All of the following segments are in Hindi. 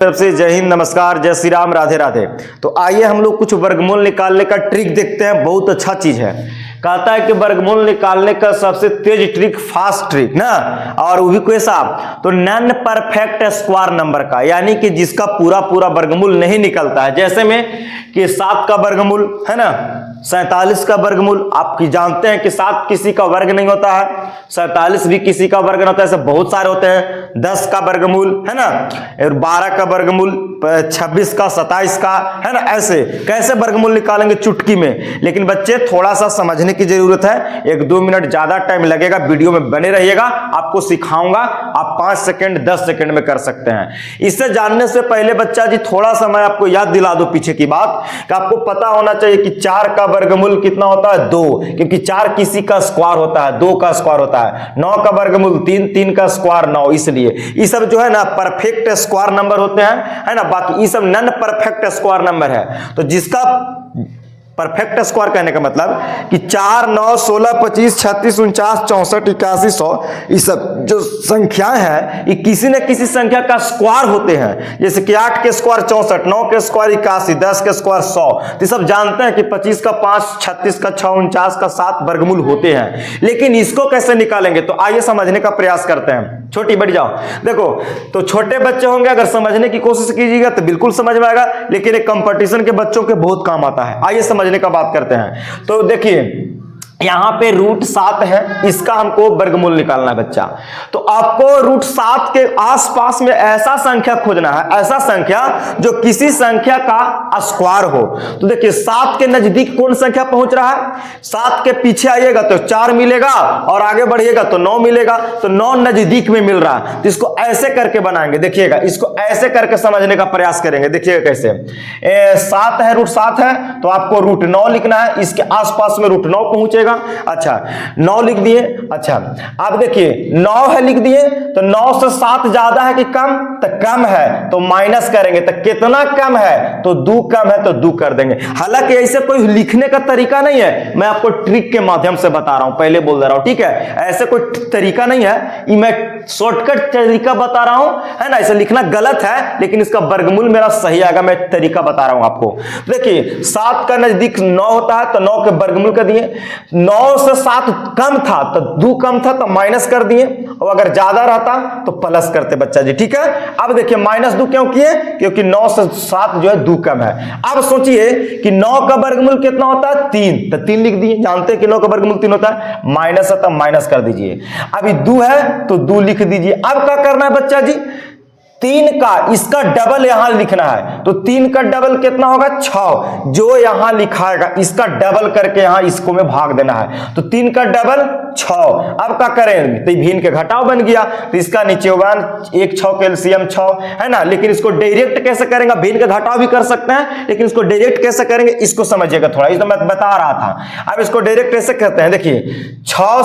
तरफ से जय हिंद, नमस्कार, जय श्री राम, राधे राधे। तो आइए हम लोग कुछ वर्गमूल निकालने का ट्रिक देखते हैं। बहुत अच्छा चीज है। कहता है कि वर्गमूल निकालने का सबसे तेज ट्रिक, फास्ट ट्रिक ना, और वो भी कैसा, तो नॉन परफेक्ट स्क्वायर नंबर का, यानी कि जिसका पूरा पूरा वर्गमूल नहीं निकलता है। जैसे में कि 7 का वर्गमूल है ना, 47 का वर्गमूल। आप जानते हैं कि 7 किसी का वर्ग नहीं होता है, 47 भी किसी का वर्ग नहीं होता है, ऐसे बहुत सारे होते हैं। 10 का वर्गमूल है ना, और 12 का वर्गमूल, 26 का, 27 का है ना। ऐसे कैसे वर्गमूल निकालेंगे चुटकी में। लेकिन बच्चे थोड़ा सा समझने की जरूरत है, 1-2 मिनट ज्यादा टाइम लगेगा। वीडियो में बने रहिएगा, आपको सिखाऊंगा। आप 5 सेकंड 10 सेकंड में कर सकते हैं। इससे जानने से पहले बच्चा जी थोड़ा सा मैं आपको याद दिला दूं पीछे की बात, कि आपको पता होना चाहिए कि 4 का वर्गमूल कितना होता है, 2, क्योंकि 4 किसी का स्क्वायर होता है, 2 का स्क्वायर होता है। 9 का वर्गमूल 3, 3 का स्क्वायर 9। इसलिए ये सब जो है ना परफेक्ट स्क्वायर नंबर होते हैं, है ना। बाकी ये सब नॉन परफेक्ट स्क्वायर नंबर है। तो जिसका परफेक्ट स्क्वायर कहने का मतलब कि 4, 9, 16, 25, 36, 49, 64, 81, 100, ये सब जो संख्याएं हैं ये किसी न किसी संख्या का स्क्वायर होते हैं। जैसे कि 8 के स्क्वायर 64, 9 के स्क्वायर 81, 10 के स्क्वायर 100। तो सब जानते हैं कि 25 का 5, 36 का 6, 49 का 7 वर्गमूल होते हैं। लेकिन इसको कैसे निकालेंगे, तो आइए समझने का प्रयास करते हैं। छोटी बढ़ जाओ, देखो तो छोटे बच्चे होंगे, अगर समझने की कोशिश कीजिएगा तो बिल्कुल समझ में आएगा, लेकिन एक कंपटीशन के बच्चों के बहुत काम आता है। आइए समझने का बात करते हैं। तो देखिए यहां पे √7 है, इसका हमको वर्गमूल निकालना है बच्चा। तो आपको √7 के आसपास में ऐसा संख्या खोजना है, ऐसा संख्या जो किसी संख्या का स्क्वायर हो। तो देखिए 7 के नजदीक कौन संख्या पहुंच रहा है, 7 के पीछे आइएगा तो 4 मिलेगा, और आगे बढ़िएगा तो 9 मिलेगा। तो 9 नजदीक में मिल रहा है, तो इसको ऐसे करके बनाएंगे। देखिएगा, इसको ऐसे करके समझने का प्रयास करेंगे। देखिएगा कैसे, 7 है, √7 है, तो आपको √9 लिखना है। इसके आसपास में √9 पहुंचेगा। अच्छा 9 लिख दिए। अच्छा अब देखिए 9 है लिख दिए, तो 9 से 7 ज्यादा है कि कम, तो कम है, तो माइनस करेंगे। तो कितना कम है, तो 2 कम है, तो 2 कर देंगे। हालांकि ऐसे कोई लिखने का तरीका नहीं है, मैं आपको ट्रिक के माध्यम से बता रहा हूं, पहले बोल दे रहा हूं, ठीक है। ऐसे कोई तरीका नहीं है, ये मैं शॉर्टकट तरीका बता रहा हूं, है ना। ऐसे लिखना गलत है, लेकिन इसका वर्गमूल मेरा सही आएगा, मैं तरीका बता रहा हूं आपको। देखिए 7 का नजदीक 9 होता है, तो 9 के वर्गमूल कर दिए। 9 से 7 कम था, तो 2 कम था, तो माइनस कर दिए, और अगर ज्यादा रहता तो प्लस करते बच्चा जी, ठीक है। अब देखिए -2 क्यों किए, क्योंकि 9 से 7 जो है 2 कम है। अब सोचिए कि 9 का वर्गमूल कितना होता है, 3, तो 3 लिख दिए। जानते हैं कि 9 का वर्गमूल 3 होता है, माइनस है तो माइनस कर दीजिए। अभी 2 है तो 2 लिख दीजिए। अब क्या करना है बच्चा जी, 3 का इसका डबल यहां लिखना है। तो 3 का डबल कितना होगा, 6। जो यहां लिखाएगा इसका डबल करके यहां इसको में भाग देना है। तो 3 का डबल 6। अब क्या करेंगे, तो भिन्न के घटाव बन गया, तो इसका नीचे होगा 1 6 के एलसीएम 6, है ना। लेकिन इसको डायरेक्ट कैसे करेंगे, भिन्न का घटाव भी कर सकते हैं, लेकिन इसको डायरेक्ट कैसे करेंगे इसको समझिएगा थोड़ा, इस तो मैं बता रहा था। अब इसको डायरेक्ट कैसे करते हैं, देखिए 6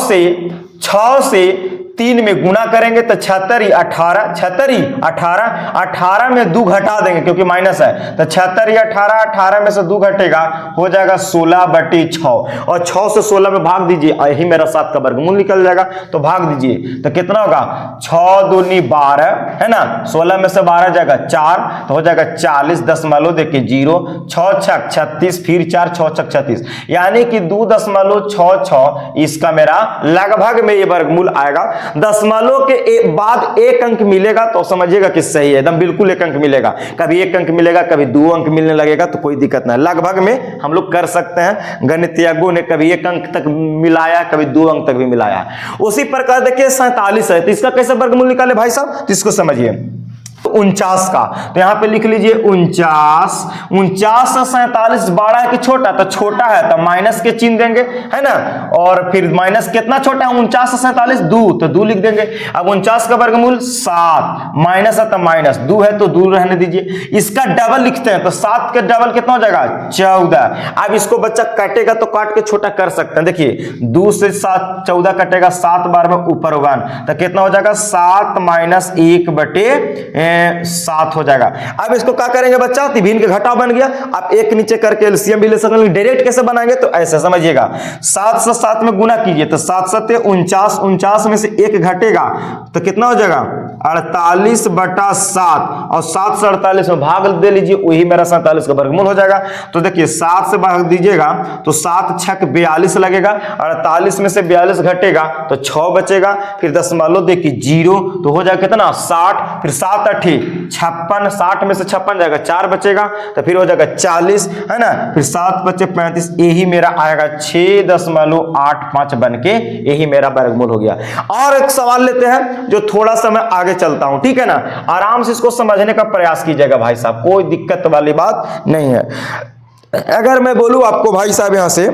से 3 में गुना करेंगे तो 76 18, 18 में 2 घटा देंगे क्योंकि माइनस है, तो 76 18, 18 में से 2 घटेगा, हो जाएगा 16/6, और 6 से 16 में भाग दीजिए, यही मेरा 7 का वर्गमूल निकल जाएगा। तो भाग दीजिए, तो कितना होगा, 6 दूनी 12, है ना। 16 में से 12 जाएगा 4, तो हो जाएगा 40, 10 देखिए 0, 6 6 36, फिर 4 6 6 36, यानी कि 2.66 इसका मेरा लगभग में ये वर्गमूल आएगा। दशमलव के बाद 1 अंक मिलेगा तो समझिएगा कि सही है, एकदम बिल्कुल 1 अंक मिलेगा। कभी 1 अंक मिलेगा, कभी 2 अंक मिलने लगेगा, तो कोई दिक्कत नहीं, लगभग में हम लोग कर सकते हैं। गणितज्ञों ने कभी 1 अंक तक मिलाया, कभी 2 अंक तक भी मिलाया। उसी प्रकार देखिए 47 है, तो इसका कैसे वर्गमूल निकाले भाई साहब, तो इसको समझिए। 49 का, तो यहां पे लिख लीजिए 49 से 47 बड़ा है कि छोटा, तो छोटा है, तो माइनस के चिन्ह देंगे, है ना। और फिर माइनस कितना छोटा है, 49 से 47 2, तो 2 लिख देंगे। अब 49 का वर्गमूल 7, माइनस है तो माइनस, 2 है तो 2 रहने दीजिए। इसका डबल लिखते हैं, तो 7 का डबल कितना हो जाएगा, 14। अब इसको बच्चा काटेगा तो काट के छोटा कर सकते हैं। देखिए 2 से 7 14 कटेगा, 7 बार में ऊपर होगा, तो कितना हो जाएगा 7 - 1/14, में 7 हो जाएगा। अब इसको क्या करेंगे बच्चा, भिन्न के घटाव बन गया। आप एक नीचे करके एलसीएम भी ले सकते हैं, डायरेक्ट कैसे बनाएंगे तो ऐसे समझिएगा, 7 से 7 में गुना कीजिए तो 7 7 49, 49 में से 1 घटेगा तो कितना हो जाएगा 48/7 और 7 से 48 में भाग दे लीजिए, वही मेरा 47 का वर्गमूल हो जाएगा। तो देखिए 7 से भाग दीजिएगा तो 7 6 42 लगेगा, 48 में से 42 घटेगा तो 6 बचेगा, फिर दशमलव देखिए 0 तो हो जाएगा कितना 60, फिर 7 8 56, 60 में से 56 जाएगा 4 बचेगा तो फिर हो जाएगा 40 है ना, फिर 7 बचे 35, यही मेरा आएगा 6.85 बन के यही मेरा वर्गमूल हो गया। और एक सवाल लेते हैं जो थोड़ा सा मैं आगे चलता हूं, ठीक है ना, आराम से इसको समझने का प्रयास कीजिएगा भाई साहब, कोई दिक्कत वाली बात नहीं है। अगर मैं बोलूं आपको भाई साहब यहां से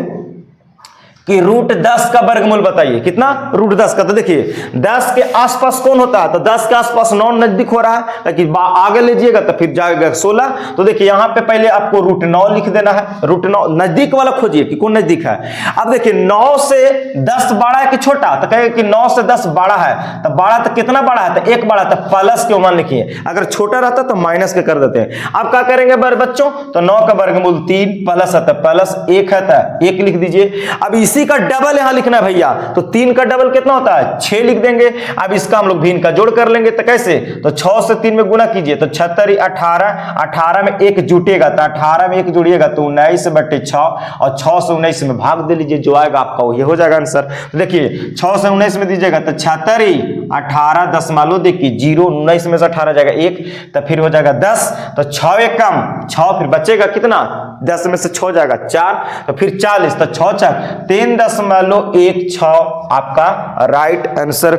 कि √10 का वर्गमूल बताइए, कितना √10 का, तो देखिए 10 के आसपास कौन होता है, तो 10 के आसपास 9 नजदीक हो रहा है, लेकिन आगे लीजिएगा तो फिर जाएगा 16। तो देखिए यहां पे पहले आपको √9 लिख देना है, √9 नजदीक वाला खोजिए कि कौन नजदीक है। अब देखिए 9 से 10 बड़ा है कि छोटा, तो कहेगा कि 9 से 10 बड़ा है, तो बड़ा तो कितना बड़ा है, तो 1 बड़ा, तो प्लस के मान लिखिए, अगर छोटा रहता तो माइनस के कर देते हैं। अब क्या करेंगे बच्चों, तो 9 का वर्गमूल 3 प्लस है तो प्लस 1 है तो 1 लिख दीजिए। अब इसी का डबल यहां लिखना है भैया, तो 3 का डबल कितना होता है 6 लिख देंगे। अब इसका हम लोग भिन्न का जोड़ कर लेंगे, तो कैसे, तो 6 से 3 में गुना कीजिए तो 76 18, 18 में 1 जुटेगा तो 18 में 1 जुड़िएगा तो 19/6 और 6 से 19 में भाग दे लीजिए, जो आएगा आपका वही हो जाएगा आंसर। तो देखिए 6 से 19 में दीजिएगा तो 76 18 दशमलव देखिए 0, 19 में से 18 जाएगा 1 तो फिर हो जाएगा 10, तो 6 एक कम 6, फिर बचेगा कितना 10 में से 6 जाएगा 4, तो फिर 40, तो 6 4 3.16 आपका राइट आंसर।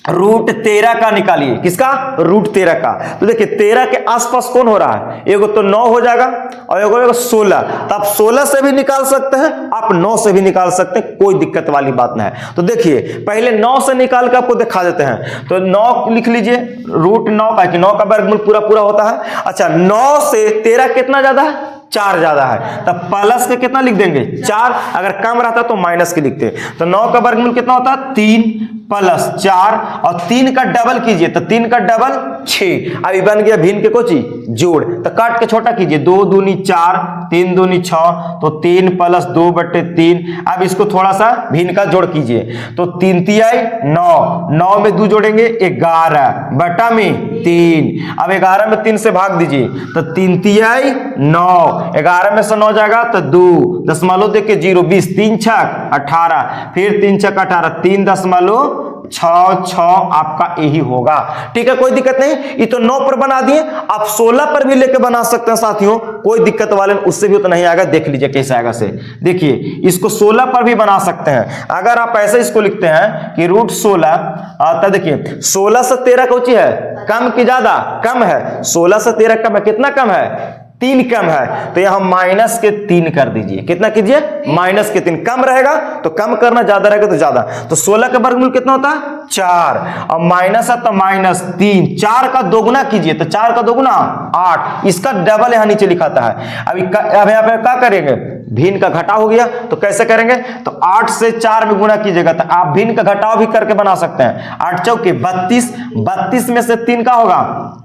√13 का निकालिए, किसका √13 का, तो देखिए 13 के आसपास कौन हो रहा है, एगो तो 9 हो जाएगा और एगो होगा 16, तो आप 16 से भी निकाल सकते हैं, आप 9 से भी निकाल सकते हैं, कोई दिक्कत वाली बात नहीं है। तो देखिए पहले 9 से निकाल के आपको दिखा देते हैं, तो 9 लिख लीजिए, √9 का, कि 9 का वर्गमूल पूरा पूरा होता है। अच्छा 9 से 13 कितना ज्यादा है, 4 ज्यादा है, तब प्लस के कितना लिख देंगे 4, अगर कम रहता तो माइनस के लिखते। तो 9 का वर्गमूल कितना होता है 3 प्लस 4 और 3 का डबल कीजिए तो 3 का डबल 6। अभी बन गया भिन्न के कोची जोड़, तो काट के छोटा कीजिए, 2 दूनी 4 3 दूनी 6, तो 3 प्लस 2/3। अब इसको थोड़ा सा भिन्न का जोड़ कीजिए, तो 3 तिहाई 9, 9 में 2 जोड़ेंगे 11 बटा में 3। अब 11 में 3 से भाग दीजिए तो 3 तिहाई 9, 11 में से 9 जाएगा तो 2 दशमलव देके 0 20, 3 6 18, फिर 3 6 18, 3.66 आपका यही होगा। ठीक है, कोई दिक्कत नहीं, ये तो 9 पर बना दिए, आप 16 पर भी लेके बना सकते हैं साथियों, कोई दिक्कत वाले उससे भी उतना ही आएगा। देख लीजिए कैसे आएगा से, देखिए इसको 16 पर भी बना सकते हैं। अगर आप ऐसे इसको लिखते हैं कि √16, तो देखिए 16 से 13 कौन सी है, कम की ज्यादा, कम है, 16 से 13 कम है, कितना कम है 3 कम है, तो यहां माइनस के 3 कर दीजिए, कितना कीजिए माइनस के 3, कम रहेगा तो कम करना, ज्यादा रहेगा तो ज्यादा। तो 16 का वर्गमूल कितना होता है 4 और माइनस है तो -3, 4 का दोगुना कीजिए तो 4 का दोगुना 8, इसका डबल यहां नीचे लिखाता है। अब यहां पे क्या करेंगे, भिन्न का घटाव हो गया, तो कैसे करेंगे, तो 8 से 4 में गुणा कीजिएगा तो आप भिन्न का घटाव भी करके बना सकते हैं। 8 चौके 32, 32 में से 3 का होगा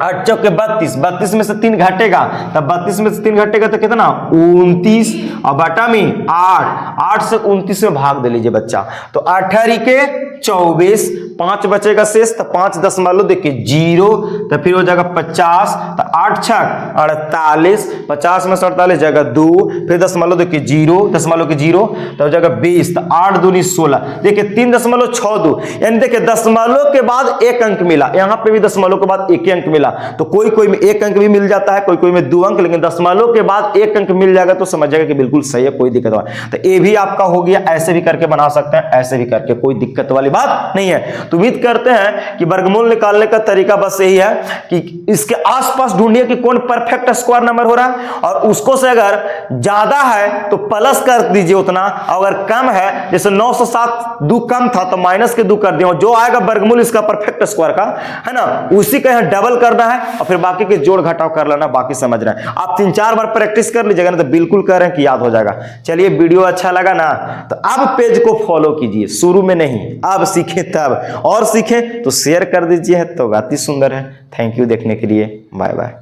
8 चौके 32, 32 में से 3 घटेगा, तब 32 में से 3 घटेगा तो कितना 29 और बटा में 8, 8 से 29 में भाग दे लीजिए बच्चा, तो 18 के 24, 5 बचेगा शेष, तो 5 दशमलव देखिए 0, तो फिर हो जाएगा 50, तो 8 6 48, 50 में से 48 जाएगा 2, फिर दशमलव देखिए 0, दशमलव के 0, तो हो जाएगा 20, तो 8 दूनी 16, देखिए 3.62, यानी देखिए दशमलव के बाद एक अंक मिला, यहाँ पे भी दशमलव के बाद एक अंक मिला, तो कोई कोई में एक अंक भी मिल जाता है, कोई कोई में 2 अंक, लेकिन दशमलव के बाद एक अंक मिल जाएगा तो समझ जाएगा कि बिल्कुल सही है, कोई दिक्कत नहीं। तो ये भी आपका हो गया, ऐसे भी करके बना सकते हैं, ऐसे भी करके, कोई दिक्कत वाली बात नहीं है। तो उम्मीद करते हैं कि वर्गमूल निकालने का तरीका बस यही है कि इसके आसपास ढूंढिए कि कौन परफेक्ट स्क्वायर नंबर हो रहा है, और उसको से अगर ज्यादा है तो प्लस कर दीजिए उतना, अगर कम है जैसे 9 से 7 2 कम था तो माइनस के 2 कर दिए, जो आएगा वर्गमूल इसका परफेक्ट स्क्वायर का है ना, उसी का यहाँ डबल टोटल करना है और फिर बाकी के जोड़ घटाव कर लेना, बाकी समझना है। आप 3-4 बार प्रैक्टिस कर लीजिएगा ना तो बिल्कुल कह रहे हैं कि याद हो जाएगा। चलिए वीडियो अच्छा लगा ना तो अब पेज को फॉलो कीजिए, शुरू में नहीं, अब सीखे तब, और सीखे तो शेयर कर दीजिए, तो अति सुंदर है। थैंक यू देखने के लिए, बाय बाय।